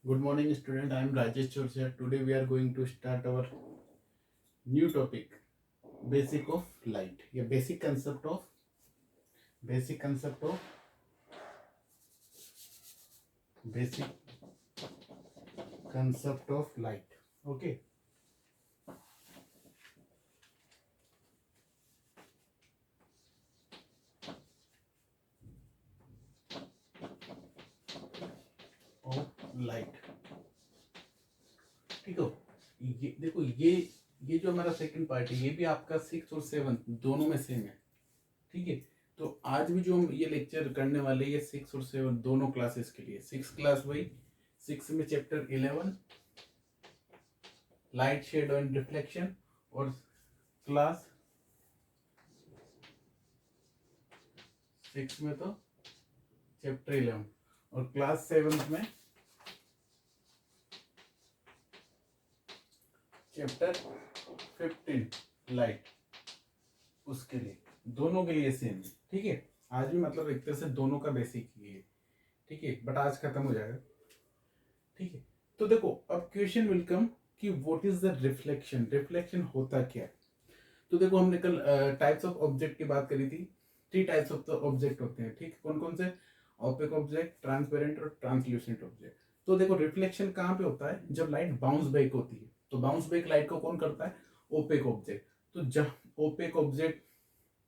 Good morning, student. I am Rajesh Chorsia. Today we are going to start our new topic, basic of light. Yeah, basic concept of basic concept of light. Okay. Of light. ठीक हो? ये देखो ये जो हमारा second part है ये भी आपका 6 और 7 दोनों में सेम है. ठीक है. तो आज भी जो हम ये लेक्चर करने वाले ये 6 और 7 दोनों क्लासेस के लिए. 6 क्लास वही 6 में chapter 11 light shade and reflection और क्लास 6 में तो चैप्टर 11 और क्लास 7 में चैप्टर 15 लाइट. उसके लिए दोनों के लिए सेम है. ठीक है. आज भी मतलब एक तरह से दोनों का बेसिक ही है. ठीक है. बट आज खत्म हो जाएगा. ठीक है. तो देखो अब क्वेश्चन विल कम कि what is the reflection. Reflection होता क्या है. तो देखो हमने कल टाइप्स ऑफ ऑब्जेक्ट की बात करी थी. 3 टाइप्स ऑफ ऑब्जेक्ट होते हैं. ठीक. कौन कौन से. ऑपेक ऑब्जेक्ट, ट्रांसपेरेंट और ट्रांसल्यूसेंट ऑब्जेक्ट. तो देखो रिफ्लेक्शन कहाँ पे होता है जब लाइट बाउंस बैक होती है. तो बाउंस बैक लाइट को कौन करता है. Opaque object. तो जब ओपेक ऑब्जेक्ट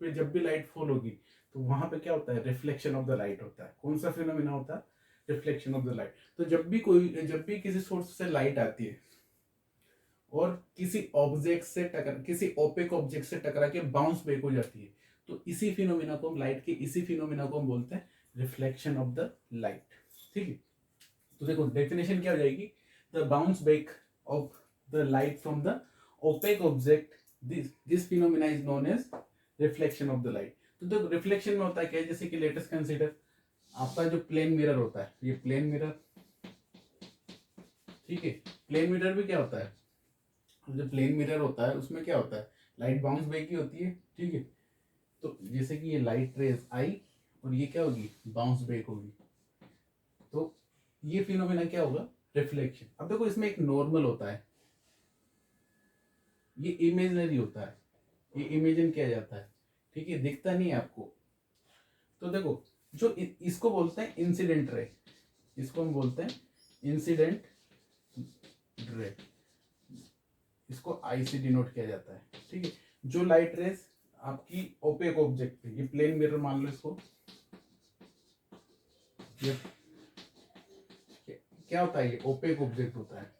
पे जब भी लाइट फॉल होगी तो वहां पे क्या होता है. रिफ्लेक्शन ऑफ द लाइट होता है. कौन सा फिनोमिना होता है. Reflection of the light. तो जब भी किसी सोर्स से लाइट आती है और किसी ऑब्जेक्ट से टकरा किसी ओपेक ऑब्जेक्ट से टकरा के बाउंस बैक हो जाती है तो इसी फिनोमिना को हम लाइट के इसी फिनोमिना को हम बोलते हैं रिफ्लेक्शन ऑफ द लाइट. ठीक है. तो देखो डेफिनेशन क्या हो जाएगी. The bounce back of the light from the opaque object this phenomena is known as reflection of the light. तो देखो रिफ्लेक्शन में होता है क्या है. जैसे कि लेटेस्ट कंसीडर आपका जो प्लेन मिरर होता है. ये प्लेन मिरर. ठीक है. प्लेन मिरर भी क्या होता है. जो प्लेन मिरर होता है उसमें क्या होता है. लाइट बाउंस बैक ही होती है. ठीक है. तो जैसे कि ये लाइट रेज आई और ये क्या होगी. बाउंस बैक होगी. तो ये फिनोमेना क्या होगा. रिफ्लेक्शन. अब देखो इसमें एक नॉर्मल होता है. ये इमेजिनरी होता है. ये इमेजिन किया जाता है. ठीक है. दिखता नहीं है आपको. तो देखो जो इसको बोलते हैं इंसिडेंट रे. इसको हम बोलते हैं इंसिडेंट रे. इसको आई से डिनोट किया जाता है. ठीक है. जो लाइट रेस आपकी ओपेक ऑब्जेक्ट पे. ये प्लेन मिरर मान लो इसको. ये क्या होता है. ये ओपेक ऑब्जेक्ट होता है.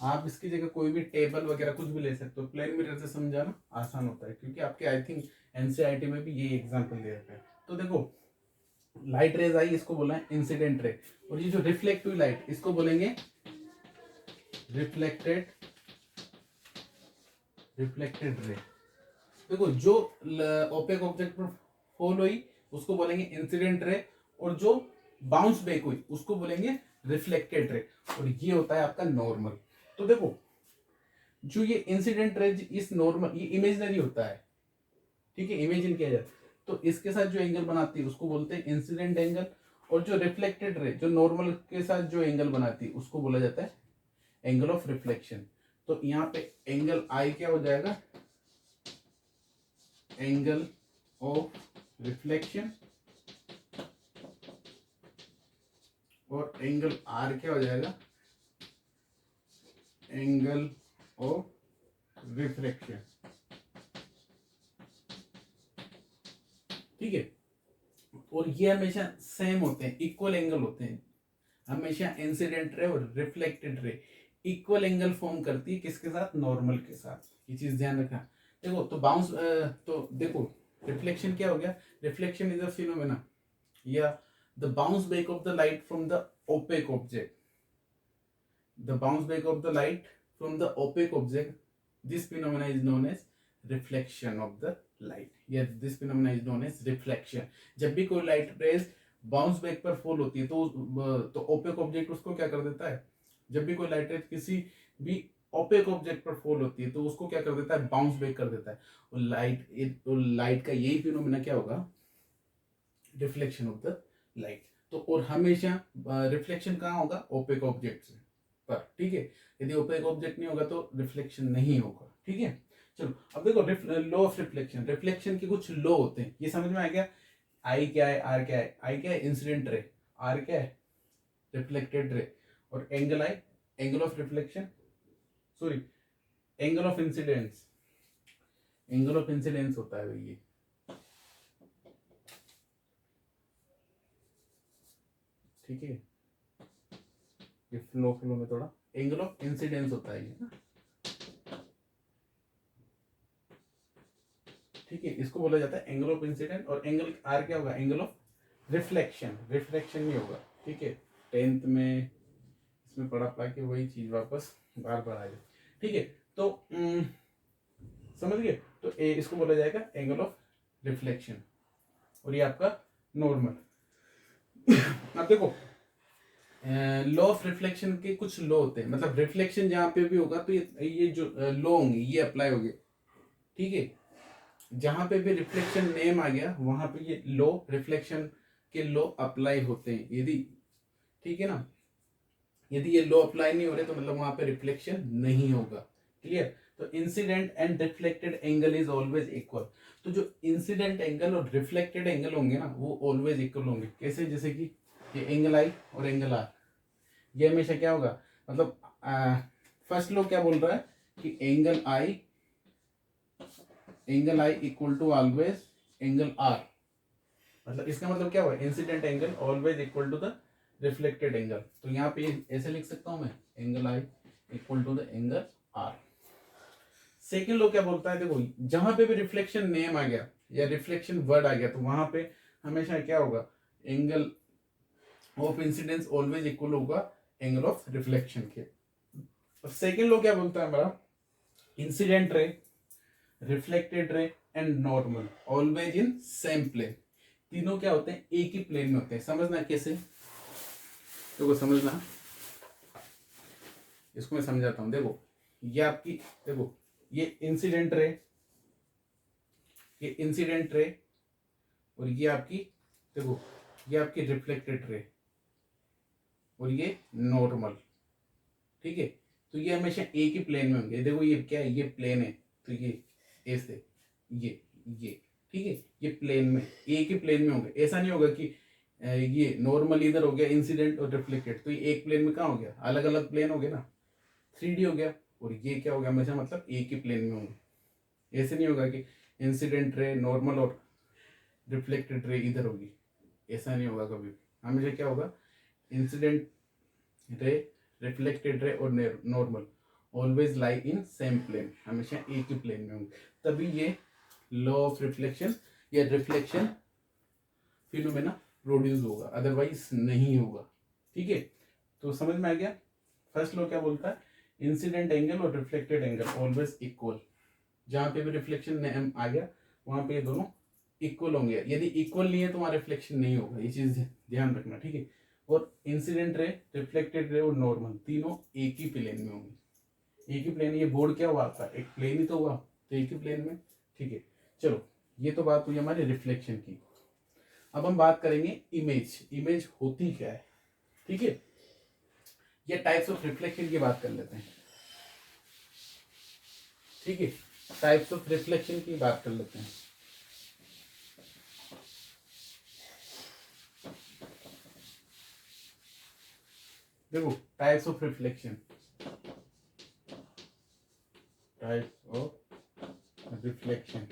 आप इसकी जगह कोई भी टेबल वगैरह कुछ भी ले सकते हो. प्लेन मिरर से समझाना आसान होता है क्योंकि आपके आई थिंक एनसीईआरटी में भी ये एग्जांपल दे रखा है. तो देखो लाइट रेज आई इसको बोला है इंसिडेंट रे. और ये जो रिफ्लेक्ट हुई लाइट इसको बोलेंगे रिफ्लेक्टेड रे. देखो जो ओपेक ऑब्जेक्ट पर फॉल हुई उसको बोलेंगे इंसिडेंट रे. और जो बाउंस बैक हुई उसको बोलेंगे रिफ्लेक्टेड रे. और ये होता है आपका नॉर्मल. तो देखो जो ये इंसिडेंट रे इस नॉर्मल ये इमेजिनरी होता है. ठीक है. इमेजिन किया जाता है. तो इसके साथ जो एंगल बनाती है उसको बोलते हैं इंसिडेंट एंगल. और जो रिफ्लेक्टेड रे जो नॉर्मल के साथ जो एंगल बनाती है उसको बोला जाता है एंगल ऑफ रिफ्लेक्शन. तो यहाँ पे एंगल आई क्या हो जाएगा. Angle of reflection. और एंगल आर क्या हो जाएगा. Angle of refraction. ठीक है. और ये हमेशा सेम होते हैं. इक्वल एंगल होते हैं हमेशा. इंसिडेंट रे और reflected ray equal angle form करती है किसके साथ. नॉर्मल के साथ. ये चीज ध्यान रखना. देखो तो बाउंस तो देखो रिफ्लेक्शन क्या हो गया. रिफ्लेक्शन इज अ फिनोमेना या the bounce back of the light from the opaque object. The bounce back of the light from the opaque object. This phenomena is known as reflection of the light. Yes, this phenomena is known as reflection. जब भी कोई light rays bounce back पर fall होती है तो opaque object उसको क्या कर देता है. जब भी कोई लाइट रेज किसी भी ओपेक ऑब्जेक्ट पर फॉल होती है तो उसको क्या कर देता है. बाउंस बैक कर देता है. और लाइट का यही फिनोमेना क्या होगा. Reflection of the light. तो और हमेशा रिफ्लेक्शन कहाँ होगा, ओपेक ऑब्जेक्ट से पर, ठीक है। यदि ओपेक ऑब्जेक्ट नहीं होगा तो रिफ्लेक्शन नहीं होगा, ठीक है। चलो अब देखो लॉ ऑफ रिफ्लेक्शन, रिफ्लेक्शन के कुछ लॉ होते हैं, ये समझ में आ गया। आई क्या है, आर क्या है, आई क्या है इंसिडेंट रे, आर क्या है रिफ्लेक्टेड रे, और angle I angle of reflection, sorry angle of incidence, angle of incidence होता है भाई ये, ठीक है। ये फ्लो फ्लो में थोड़ा एंगल ऑफ इंसिडेंस होता है ये ना, ठीक है। इसको बोला जाता है एंगल ऑफ इंसिडेंट, और एंगल आर क्या होगा, एंगल ऑफ रिफ्लेक्शन, रिफ्लेक्शन नहीं होगा, ठीक है। 10th में इसमें पढ़ा कि वही चीज वापस बार बार आ जाए, ठीक है। तो समझ गए, तो इसको बोला जाएगा एंगल ऑफ रिफ्लेक्शन, और ये आपका नॉर्मल। अब देखो लॉ ऑफ रिफ्लेक्शन के कुछ लॉ होते हैं, मतलब रिफ्लेक्शन जहां पे भी होगा तो ये जो लॉ होंगे ये अप्लाई होंगे, ठीक है। जहां पे भी रिफ्लेक्शन नेम आ गया वहां पे ये लॉ रिफ्लेक्शन के लॉ अप्लाई होते हैं, यदि, ठीक है ना। यदि ये लॉ अप्लाई नहीं हो रहे तो मतलब वहां पे रिफ्लेक्शन नहीं होगा, क्लियर। तो incident and reflected angle is always equal, तो जो इंसिडेंट एंगल और रिफ्लेक्टेड एंगल होंगे ना वो ऑलवेज इक्वल होंगे। कैसे, जैसे कि ये एंगल आई और एंगल आर, ये हमेशा क्या होगा, मतलब फर्स्ट लॉ क्या बोल रहा है कि angle I equal to always angle R, मतलब इसका मतलब क्या हुआ, incident angle always equal to the reflected angle. तो यहाँ पे ऐसे लिख सकता हूं मैं, angle I equal to the angle R. Second law क्या बोलता है, देखो जहां पे भी रिफ्लेक्शन नेम आ गया या रिफ्लेक्शन वर्ड आ गया तो वहां पे हमेशा क्या होगा, angle of incidence always equal होगा एंगल ऑफ रिफ्लेक्शन के। और सेकेंड लॉ क्या बोलता है हमारा, incident ray, reflected ray and normal always in same plane, तीनों क्या होते हैं, एक ही प्लेन में होते हैं। समझना कैसे, देखो समझना, इसको मैं समझाता हूं। देखो ये आपकी, देखो ये इंसिडेंट रे, ये इंसिडेंट रे, और ये आपकी, देखो ये आपकी रिफ्लेक्टेड रे, और ये नॉर्मल, ठीक है। तो ये हमेशा एक ही प्लेन में होंगे। देखो ये क्या है, ये प्लेन है, तो ये ऐसे, ये ठीक है, ये प्लेन में, एक ही प्लेन में होंगे। ऐसा नहीं होगा कि ये नॉर्मल इधर हो गया इंसिडेंट और रिफ्लेक्टेड, तो ये एक प्लेन में कहाँ हो गया, अलग अलग प्लेन हो गए ना, 3D हो गया। और ये क्या हो गया, हमेशा मतलब एक ही प्लेन में होंगे। ऐसे नहीं होगा कि इंसिडेंट रे नॉर्मल और रिफ्लेक्टेड रे इधर होगी, ऐसा नहीं होगा कभी। हमेशा क्या होगा, इंसिडेंट रे, रिफ्लेक्टेड रे और normal always lie in same plane, हमेशा एक ही प्लेन में होंगे, तभी ये लॉ ऑफ रिफ्लेक्शन या रिफ्लेक्शन फिनोमेना प्रोड्यूस होगा, अदरवाइज नहीं होगा, ठीक है। तो समझ में आ गया, फर्स्ट लॉ क्या बोलता है, इंसिडेंट एंगल और रिफ्लेक्टेड एंगल ऑलवेज इक्वल, जहां पे भी रिफ्लेक्शन आ गया वहां पे ये दोनों इक्वल होंगे। यदि इक्वल नहीं है तो वहां रिफ्लेक्शन नहीं होगा, ये चीज ध्यान रखना, ठीक है। और इंसिडेंट रे, रिफ्लेक्टेड रे और नॉर्मल तीनों एक ही प्लेन में होंगे, एक ही प्लेन। ये बोर्ड क्या हुआ आपका, एक प्लेन ही तो हुआ, तो एक ही प्लेन में, ठीक है। चलो ये तो बात हुई हमारी रिफ्लेक्शन की। अब हम बात करेंगे इमेज, इमेज होती क्या है, ठीक है। ये टाइप्स ऑफ रिफ्लेक्शन की बात कर लेते हैं, ठीक है। टाइप्स ऑफ रिफ्लेक्शन की बात कर लेते हैं। देखो types of reflection, types of reflection,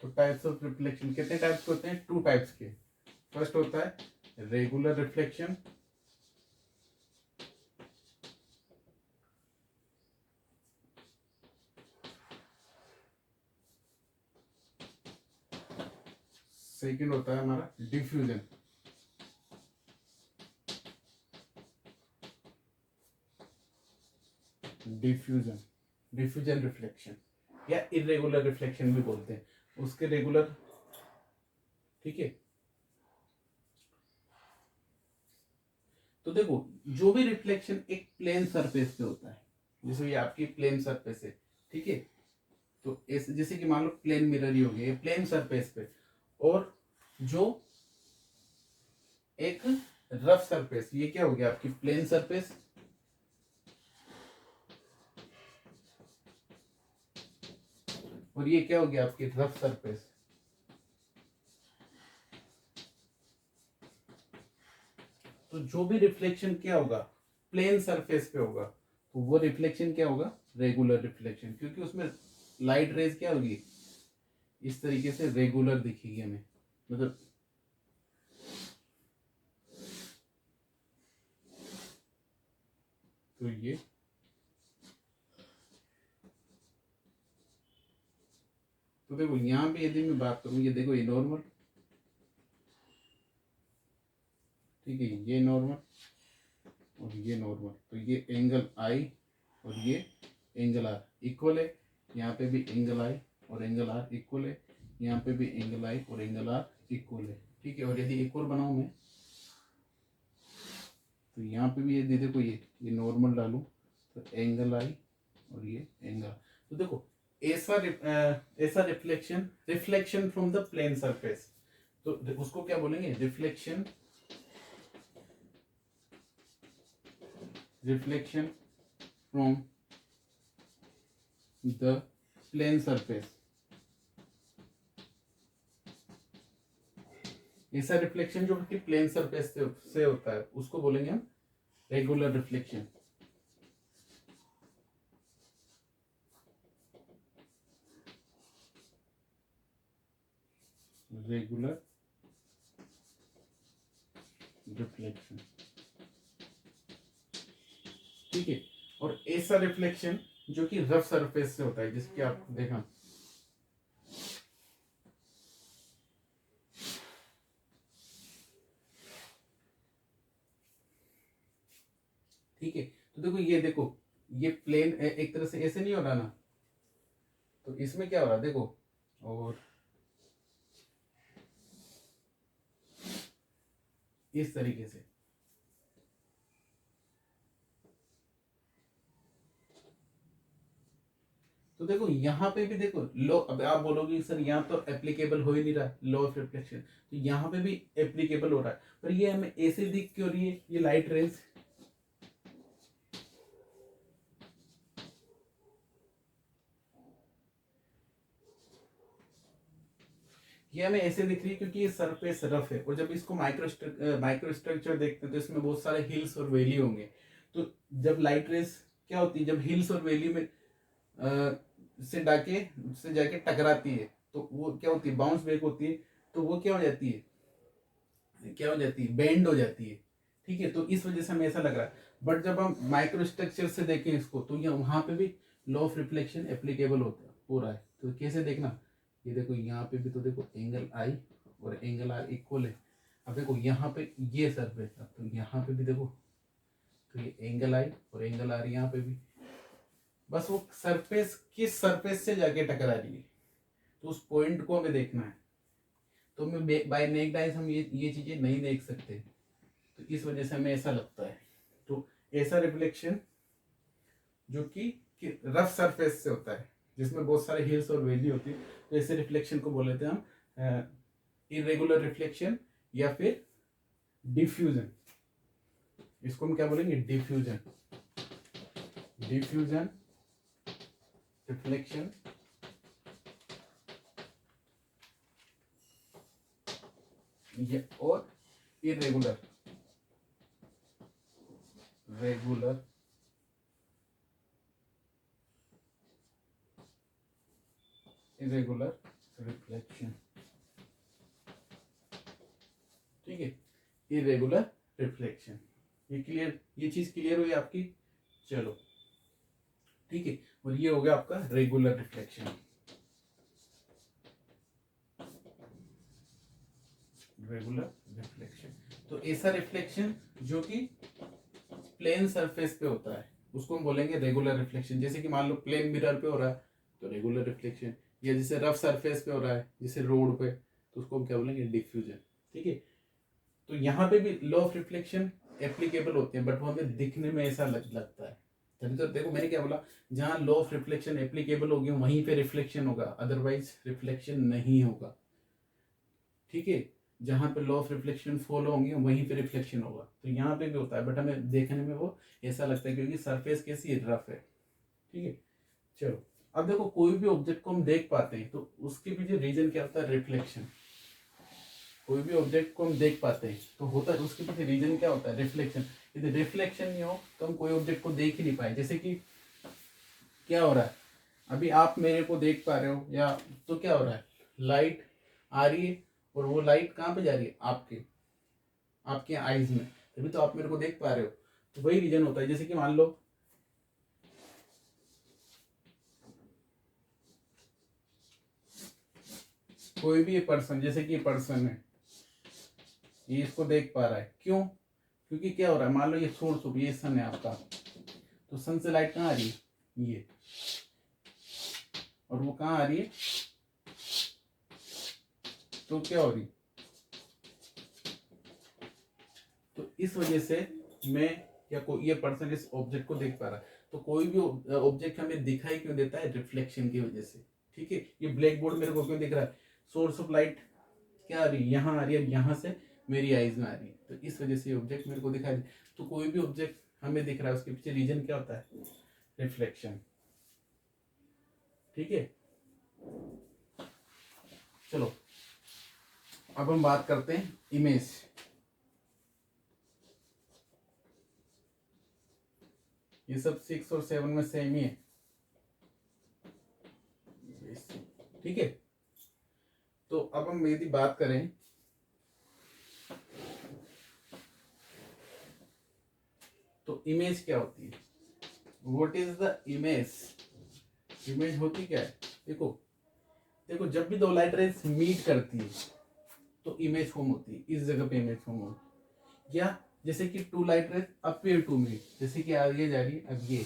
तो टाइप्स ऑफ रिफ्लेक्शन कितने टाइप्स के होते हैं, 2 टाइप्स के। फर्स्ट होता है रेगुलर रिफ्लेक्शन, सेकंड होता है हमारा डिफ्यूजन, डिफ्यूजन, डिफ्यूजन रिफ्लेक्शन या इरेगुलर रिफ्लेक्शन भी बोलते हैं, उसके रेगुलर, ठीक है। तो देखो जो भी रिफ्लेक्शन एक प्लेन सरफेस पे होता है, जैसे ये आपकी प्लेन सरफेस है, ठीक है, तो ऐसे जैसे कि मान लो प्लेन मिरर ही हो गया, ये प्लेन सरफेस पे, और जो एक रफ सरफेस, ये क्या हो गया आपकी प्लेन सरफेस, और ये क्या हो गया आपकी रफ सरफेस। तो जो भी रिफ्लेक्शन क्या होगा प्लेन सरफेस पे होगा, तो वो रिफ्लेक्शन क्या होगा रेगुलर रिफ्लेक्शन, क्योंकि उसमें लाइट रेज क्या होगी इस तरीके से रेगुलर दिखेगी हमें, मतलब तो ये तो देखो यहाँ पे यदि मैं बात करूं, ये देखो ये नॉर्मल, ठीक है, ये नॉर्मल और ये नॉर्मल, तो ये एंगल आई और ये एंगल आर इक्वल है, यहाँ पे भी एंगल आई और एंगल आर इक्वल है, यहाँ पे भी एंगल आई और एंगल आर इक्वल है, ठीक है। और यदि एक और बनाऊं मैं, तो यहाँ पे भी ये देखो ये नॉर्मल डालूं तो एंगल आई और ये एंगल, तो देखो ऐसा ऐसा reflection from the plane surface, तो उसको क्या बोलेंगे reflection from the plane surface. ऐसा रिफ्लेक्शन जो कि प्लेन सरफेस से होता है उसको बोलेंगे हम रेगुलर रिफ्लेक्शन। रेगुलर रिफ्लेक्शन, ठीक है। और ऐसा रिफ्लेक्शन जो कि रफ सरफेस से होता है, जिसकी आप देखा, ठीक है। तो देखो ये प्लेन एक तरह से ऐसे नहीं हो रहा ना, तो इसमें क्या हो रहा है देखो, और इस तरीके से, तो देखो यहाँ पे भी देखो लॉ, अब आप बोलोगे सर यहाँ तो एप्लीकेबल हो ही नहीं रहा लॉ ऑफ रिफ्लेक्शन, तो यहाँ पे भी एप्लीकेबल हो रहा है, पर ये हमें ऐसे दिख क्यों रही है ये लाइट रेज, ये हमें ऐसे दिख रही है क्योंकि ये सरफेस रफ है, और जब इसको माइक्रो स्ट्रक्चर देखते हैं तो इसमें बहुत सारे हिल्स और वैली होंगे, तो जब लाइट रेज क्या होती है जब हिल्स और वैली में से जाके टकराती है, तो वो क्या होती है बाउंस बैक होती है, तो वो क्या हो जाती है बेंड हो जाती है, ठीक है। तो इस वजह से हमें ऐसा लग रहा है, बट जब हम माइक्रो स्ट्रक्चर से देखें इसको, तो ये वहां पे भी लॉ ऑफ रिफ्लेक्शन एप्लीकेबल हो रहा है, तो कैसे देखना, ये देखो यहाँ पे भी तो देखो एंगल आई और एंगल आर इक्वल है, अब देखो यहाँ पे ये सरफेस, अब तो यहाँ पे भी देखो, तो ये एंगल आई और एंगल आर यहाँ पे भी, बस वो सरफेस किस सरफेस से जाके टकरा रही है, तो उस पॉइंट को हमें देखना है, तो हमें बाय नेक्ड आइज हम ये चीजें नहीं देख सकते, तो इस वजह से हमें ऐसा लगता है। तो ऐसा रिफ्लेक्शन जो कि रफ सरफेस से होता है जिसमें बहुत सारे हिल्स और वैली होती है, तो ऐसे रिफ्लेक्शन को बोल लेते हैं हम इरेगुलर रिफ्लेक्शन या फिर डिफ्यूजन, इसको हम क्या बोलेंगे डिफ्यूजन रिफ्लेक्शन, और इरेगुलर रिफ्लेक्शन, ठीक है, इरेगुलर रिफ्लेक्शन, ये चीज क्लियर हुई आपकी, चलो ठीक है। और ये हो गया आपका रेगुलर रिफ्लेक्शन, तो ऐसा रिफ्लेक्शन जो कि प्लेन सरफेस पे होता है उसको हम बोलेंगे रेगुलर रिफ्लेक्शन, जैसे कि मान लो प्लेन मिरर पे हो रहा है तो रेगुलर रिफ्लेक्शन, या जैसे रफ सरफेस पे हो रहा है जैसे रोड पे, तो उसको हम क्या बोलेंगे डिफ्यूजन, ठीक है। तो यहाँ पे भी लॉ ऑफ रिफ्लेक्शन एप्लीकेबल होते हैं, बट वो हमें दिखने में ऐसा लगता है, तभी तो देखो मैंने क्या बोला, जहां लॉ ऑफ रिफ्लेक्शन एप्लीकेबल होगी वहीं पे रिफ्लेक्शन होगा, अदरवाइज रिफ्लेक्शन नहीं होगा। ठीक है, जहां पे लॉ ऑफ रिफ्लेक्शन फॉलो होंगे वहीं पे रिफ्लेक्शन होगा। तो यहाँ पे भी होता है, बट हमें देखने में वो ऐसा लगता है क्योंकि सरफेस कैसी रफ है। ठीक है, चलो अब देखो कोई भी ऑब्जेक्ट को हम देख पाते हैं तो उसके पीछे रीजन क्या होता है, रिफ्लेक्शन। कोई भी ऑब्जेक्ट को हम देख पाते हैं तो होता है उसके पीछे रीजन क्या होता है, रिफ्लेक्शन। यदि रिफ्लेक्शन नहीं हो तो हम कोई ऑब्जेक्ट को देख ही नहीं पाए। जैसे कि क्या हो रहा है, अभी आप मेरे को देख पा रहे हो या, तो क्या हो रहा है, लाइट आ रही है और वो लाइट कहाँ पे जा रही है, आपके आपके आईज में, तभी तो आप मेरे को देख पा रहे हो। तो वही रीजन होता है। जैसे कि मान लो कोई भी पर्सन, जैसे कि पर्सन है, ये इसको देख पा रहा है, क्यों, क्योंकि क्या हो रहा है, मान लो ये सोर्स ऑफ, ये सन है आपका, तो सन से लाइट कहाँ आ रही है, ये, और वो कहाँ आ रही है, तो क्या हो रही, तो इस वजह से मैं या कोई ये पर्सन इस ऑब्जेक्ट को देख पा रहा है। तो कोई भी ऑब्जेक्ट हमें दिखाई क्यों देता है, रिफ्लेक्शन की वजह से। ठीक है, ये ब्लैक बोर्ड मेरे को क्यों दिख रहा है, सोर्स ऑफ लाइट क्या आ रही है, यहाँ आ रही है, यहाँ से मेरी आईज में आ रही है, तो इस वजह से ऑब्जेक्ट मेरे को दिखाई दे। तो कोई भी ऑब्जेक्ट हमें दिख रहा है उसके पीछे रीजन क्या होता है, रिफ्लेक्शन। ठीक है, चलो अब हम बात करते हैं इमेज। ये सब 6 और 7 में सेम ही है। ठीक है, तो अब हम यदि बात करें तो इमेज क्या होती है, what is the image. Image होती क्या है, देखो देखो जब भी दो लाइट रेज मीट करती है तो इमेज फॉर्म होती है, इस जगह पे इमेज फॉर्म होती है। या जैसे कि two light rays appear to meet, जैसे कि आगे जा रही है, अब ये,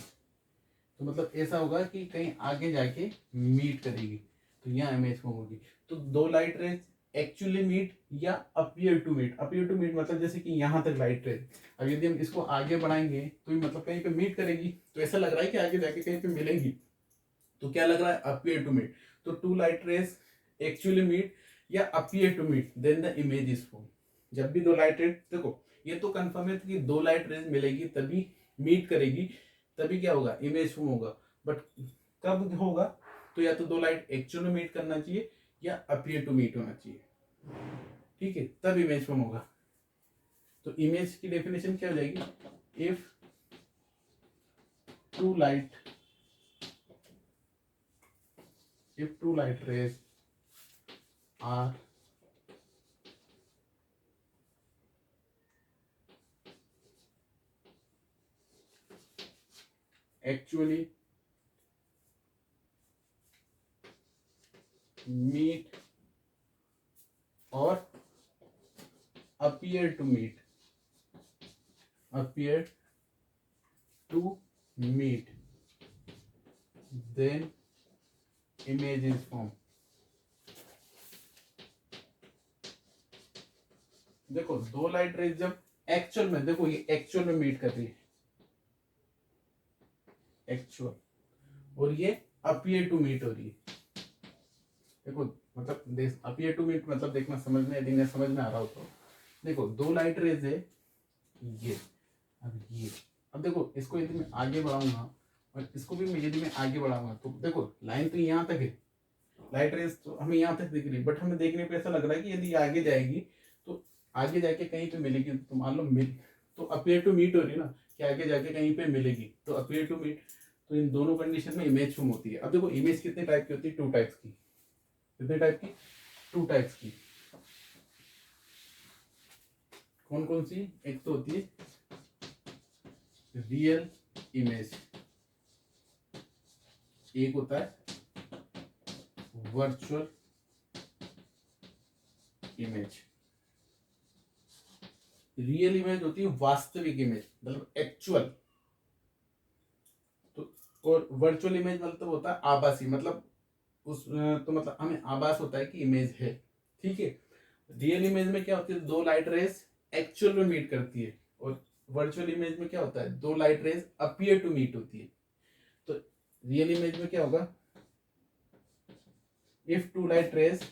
तो मतलब ऐसा होगा कि कहीं आगे जाके मीट करेगी, तो यहाँ इमेज फॉर्म होगी। तो दो लाइट रेज एक्चुअली मीट या appear to meet. Appear to meet मतलब जैसे कि यहाँ तक लाइट रेज, अब यदि हम इसको आगे बढ़ाएंगे तो ये मतलब कहीं पे मीट करेगी, तो ऐसा लग रहा है कि आगे जाके कहीं पे मिलेंगी, तो क्या लग रहा है, अपीयर टू मीट। तो two light rays actually meet या appear to meet, then the image is form. जब भी दो लाइट रेज, देखो ये तो कंफर्म है कि दो लाइट रेज मिलेगी तभी मीट करेगी, तभी क्या होगा, इमेज फॉर्म होगा। बट कब होगा, तो या तो दो लाइट एक्चुअल में मीट करना चाहिए या अपीयर टू मीट होना चाहिए। ठीक है, तब इमेज फॉर्म होगा। तो इमेज की डेफिनेशन क्या हो जाएगी, if two light rays are actually meet or appear to meet, then image is formed। देखो दो लाइट रेज जब एक्चुअल में, देखो ये एक्चुअल में मीट कर रही है, एक्चुअल, और ये अपीयर टू मीट हो रही है। देखो मतलब अपीयर टू मीट मतलब देखना समझ में, यदि समझ में आ रहा हो तो देखो दो लाइट रेज है, ये, अब देखो इसको यदि मैं आगे बढ़ाऊंगा और इसको भी मैं यदि मैं आगे बढ़ाऊंगा, तो देखो लाइन तो यहाँ तक है, लाइट रेज तो हमें यहाँ तक दिख रही है, बट हमें देखने पे ऐसा लग रहा है कि यदि आगे जाएगी तो आगे जाके कहीं पे मिलेगी, तो मान लो मिल, तो अपीयर टू मीट हो रही है ना, कि आगे जाके कहीं पे मिलेगी, तो अपीयर टू मीट, तो इन दोनों कंडीशन में इमेज फॉर्म होती है। अब देखो इमेज कितने टाइप की होती है, टू टाइप्स की। कितने टाइप की, टू टाइप्स की। कौन कौन सी, एक तो होती है रियल इमेज, एक होता है वर्चुअल इमेज। रियल इमेज होती है वास्तविक इमेज, मतलब एक्चुअल, तो और वर्चुअल इमेज मतलब होता है आभासी, मतलब उस तो मतलब हमें आभास होता है कि इमेज है। ठीक है, रियल इमेज में क्या होती है, दो लाइट रेस एक्चुअल में मीट करती है, और वर्चुअल इमेज में क्या होता है, दो light rays appear to meet होती है। तो रियल इमेज में क्या होगा, if two light rays,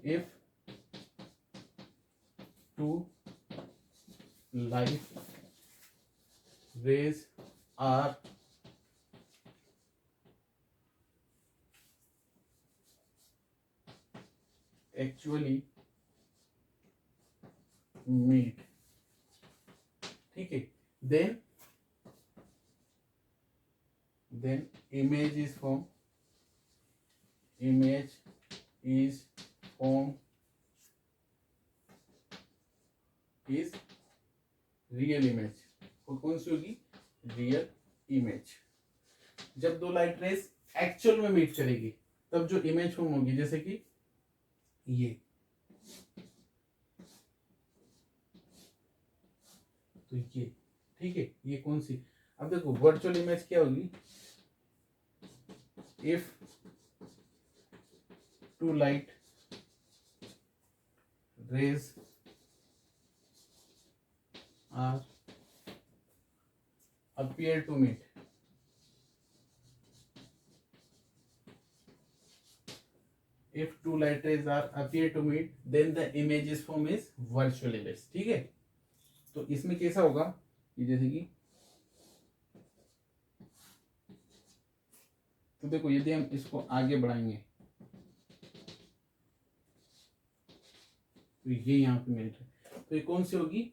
if two light rays are actually meet, ठीक है, then image is formed, image is formed is real image. और कौन सी होगी, रियल इमेज। जब दो लाइट रेस एक्चुअल में मीट करेगी तब जो इमेज फॉर्म होगी, जैसे कि ये, तो ये, ठीक है, ये कौन सी, अब देखो वर्चुअल इमेज क्या होगी, if two light rays are appear to meet, if two light rays are appear to meet then the image is form is virtual image, ठीक है। तो इसमें कैसा होगा, ये जैसे कि, तो देखो यदि हम इसको आगे बढ़ाएंगे तो ये यहाँ पे मिल रहा है, तो ये कौन सी होगी,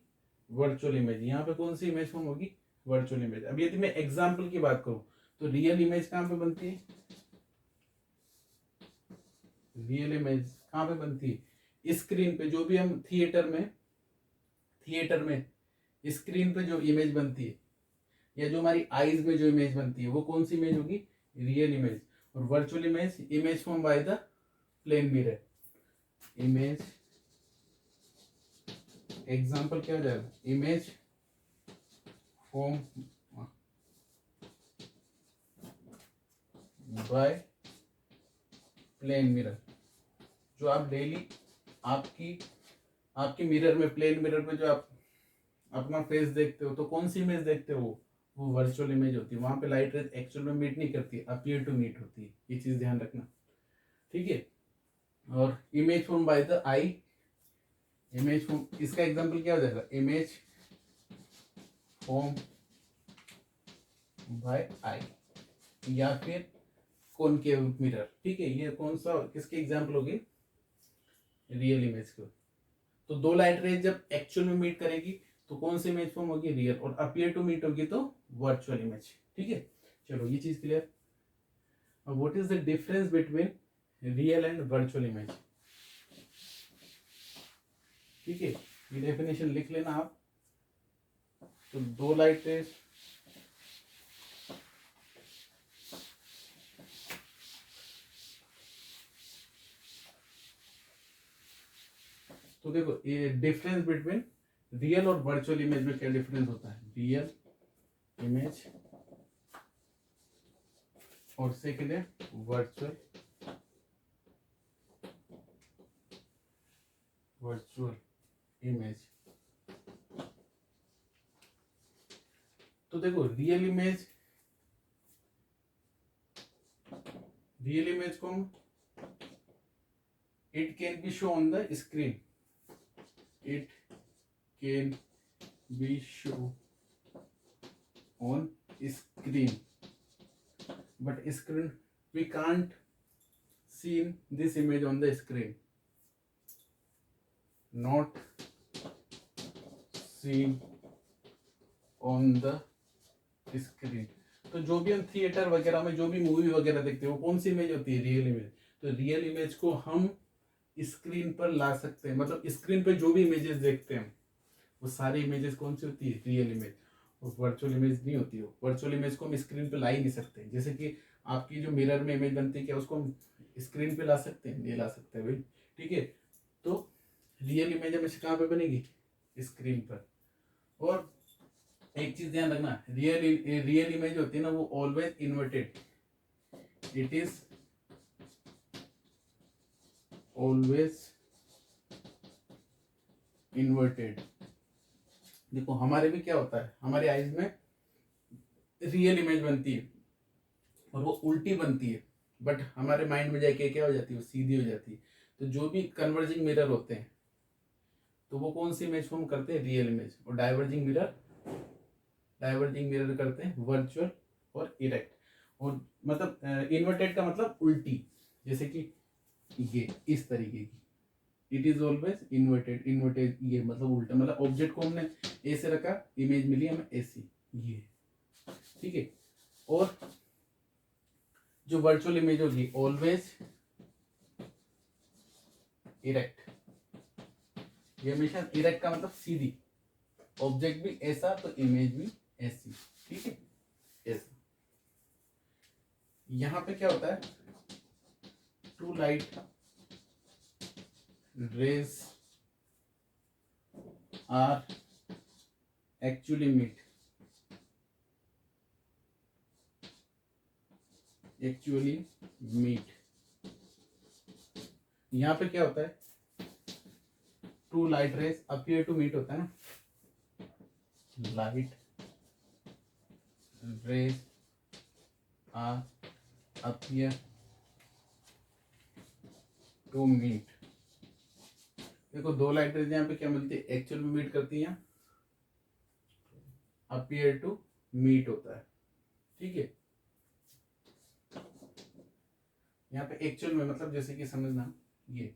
वर्चुअल इमेज। यहाँ पे कौन सी इमेज फॉर्म होगी, वर्चुअल इमेज। अब यदि मैं एग्जाम्पल की बात करूं तो रियल इमेज कहां पे बनती है, रियल इमेज कहां पे बनती है, स्क्रीन पे। जो भी हम थिएटर में स्क्रीन पे जो इमेज बनती है, या जो हमारी आईज में जो इमेज बनती है, वो कौन सी इमेज होगी, रियल इमेज। और virtual image form by the plane mirror image. Example क्या हो जाएगा, image form by plane mirror. जो आप डेली आपकी मिरर में, प्लेन मिरर में जो आप अपना फेस देखते हो, तो कौन सी इमेज देखते हो, वो वर्चुअल इमेज होती है। वहां पे लाइट रेज एक्चुअल में मीट नहीं करती, अपीयर टू मीट होती है। ये चीज ध्यान रखना, ठीक है। और image form by the I, image form, इसका एग्जांपल क्या हो जाएगा, इमेज फॉर्म बाय आई, या फिर कॉनकेव मिरर, ठीक है। ये कौन सा, किसके एग्जांपल होगी, रियल इमेज को। तो दो लाइट रेज जब एक्चुअल में मीट करेगी तो कौन सी इमेज फॉर्म होगी, रियल, और अपीयर टू मीट होगी तो वर्चुअल इमेज, ठीक है। चलो ये चीज क्लियर। अब what is the difference between real and virtual image, ठीक है। ये डेफिनेशन लिख लेना आप। तो दो लाइट रेज तो देखो ये डिफरेंस बिटवीन रियल और वर्चुअल इमेज में क्या डिफरेंस होता है, रियल इमेज और सेकेंड है वर्चुअल इमेज। तो देखो रियल इमेज को it can be show on the screen, it can be shown on screen, but screen we can't see this image on the screen, not seen on the screen। तो जो भी हम theatre वगैरह में जो भी movie वगैरह देखते हैं वो कौन सी इमेज होती है, रियल इमेज। तो रियल इमेज को हम स्क्रीन पर ला सकते हैं, मतलब स्क्रीन पे जो भी इमेजेस देखते हैं वो सारी इमेजेस कौन सी होती है, रियल इमेज। और वर्चुअल इमेज नहीं होती हो, वर्चुअल इमेज को हम स्क्रीन पे ला ही नहीं सकते। जैसे कि आपकी जो मिरर में इमेज बनती है, क्या उसको हम स्क्रीन पे ला सकते हैं, नहीं ला सकते भाई, ठीक है। तो रियल इमेज हमेशा कहाँ पे बनेगी, स्क्रीन पर। और एक चीज ध्यान रखना, रियल इमेज होती है ना, वो always inverted, it is always inverted, देखो हमारे भी क्या होता है, हमारे आईज में रियल इमेज बनती है और वो उल्टी बनती है, बट हमारे माइंड में जाके क्या हो जाती है, वो सीधी हो जाती है। तो जो भी कन्वर्जिंग मिरर होते हैं तो वो कौन सी इमेज फॉर्म करते हैं, रियल इमेज। और डाइवर्जिंग मिरर करते हैं वर्चुअल और इरेक्ट। और मतलब इन्वर्टेड का मतलब उल्टी, जैसे कि ये इस तरीके की, it is always inverted. Inverted ये मतलब उल्टा, मतलब ऑब्जेक्ट को हमने ऐसे रखा, इमेज मिली हमें ऐसी, ये ठीक है। और जो वर्चुअल इमेज होगी ऑलवेज इरेक्ट, ये हमेशा इरेक्ट का मतलब सीधी, ऑब्जेक्ट भी ऐसा तो इमेज भी ऐसी, ठीक है ऐसा। यहां पे क्या होता है, two light rays are actually meet, यहां पे क्या होता है, two light rays appear to meet होता है ना, light rays are appear to meet. देखो दो लाइट रेज यहाँ पे क्या मिलती है, एक्चुअल में मीट करती है, अपीयर टू मीट होता है, ठीक है। यहाँ पे एक्चुअल में मतलब जैसे कि समझना, ये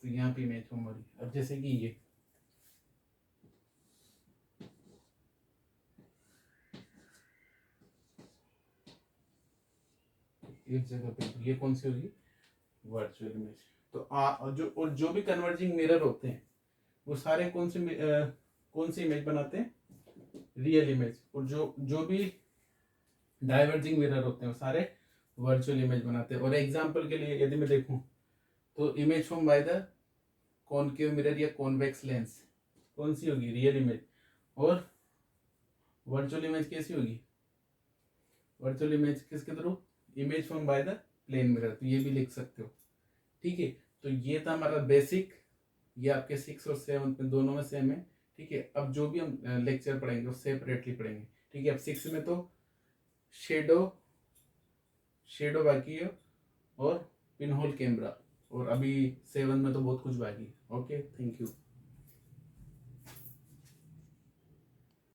तो यहाँ पे इमेज फॉर्म हो रही है। अब जैसे कि ये एक जगह पे, ये कौन सी होगी, वर्चुअल इमेज। तो और जो भी कन्वर्जिंग मिरर होते हैं वो सारे कौन सी इमेज बनाते हैं, रियल इमेज। और जो जो भी डाइवर्जिंग मिरर होते हैं वो सारे वर्चुअल इमेज बनाते हैं। और एग्जांपल के लिए यदि मैं देखूं तो image form by the concave mirror या कॉन्वेक्स लेंस कौन सी होगी, रियल इमेज। और वर्चुअल इमेज कैसी होगी, वर्चुअल इमेज किसके through, image form by the plane mirror. तो ये भी लिख सकते हो, ठीक है। तो ये था हमारा बेसिक, ये आपके 6 और 7 में दोनों में सेम है, ठीक है। अब जो भी हम लेक्चर पढ़ेंगे वो सेपरेटली पढ़ेंगे, ठीक है। अब 6 में तो शेडो शेडो बाकी है और पिनहोल कैमरा, और अभी 7 में तो बहुत कुछ बाकी है। Okay, thank you.